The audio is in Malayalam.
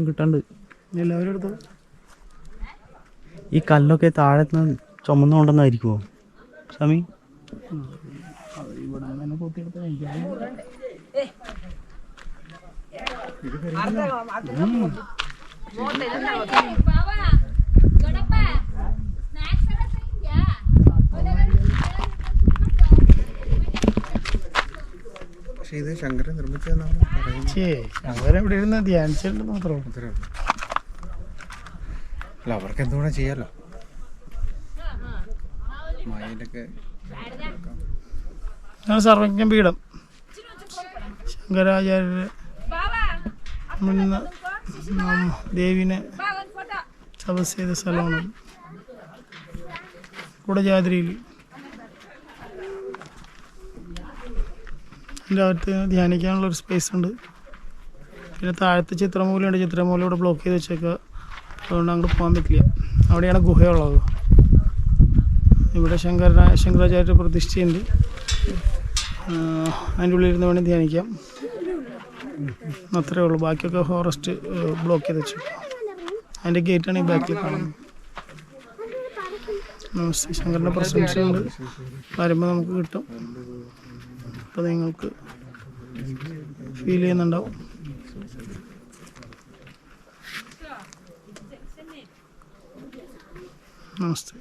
കിട്ടാണ്ട് എല്ലാവരും എടുത്തോ. ഈ കല്ലൊക്കെ താഴെ ചുമന്നുകൊണ്ടെന്നായിരിക്കുമോ സമി? പക്ഷെ ഇത് ശങ്കരൻ നിർമ്മിച്ചതെന്നാണ് ശങ്കരൻ ഇവിടെ ഇരുന്ന് ധ്യാനിച്ചിട്ടുണ്ട് മാത്രമേ. അല്ല അവർക്ക് എന്തുകൂടെ ചെയ്യാലോ മായയിലൊക്കെ. സർവജ്ഞ പീഠം ശങ്കരാചാര്യര് ദേവിനെ തപസ് ചെയ്ത സ്ഥലമാണ്. കുടജാദ്രിയിൽ അതിൻ്റെ അകത്ത് ധ്യാനിക്കാനുള്ളൊരു സ്പേസ് ഉണ്ട്. പിന്നെ താഴത്തെ ചിത്രമൂലയുണ്ട്. ചിത്രമൂല ഇവിടെ ബ്ലോക്ക് ചെയ്ത് വെച്ചേക്കുക. അതുകൊണ്ട് അങ്ങോട്ട് പോകാൻ പറ്റില്ല. അവിടെയാണ് ഗുഹയുള്ളത്. ഇവിടെ ശങ്കരാചാര്യ പ്രതിഷ്ഠയുണ്ട്. അതിൻ്റെ ഉള്ളിലിരുന്ന് വേണമെങ്കിൽ ധ്യാനിക്കാം. അത്രയേ ഉള്ളൂ. ബാക്കിയൊക്കെ ഫോറസ്റ്റ് ബ്ലോക്ക് ചെയ്ത് വെച്ചു. അതിൻ്റെ ഗേറ്റാണ് ഈ ബാക്കിൽ കാണുന്നത്. നമസ്തേ. ശങ്കരൻ്റെ പ്രശംസയുണ്ട്. വരുമ്പോൾ നമുക്ക് കിട്ടും. അപ്പോൾ നിങ്ങൾക്ക് ഫീൽ ചെയ്യുന്നുണ്ടാവും. നമസ്തേ.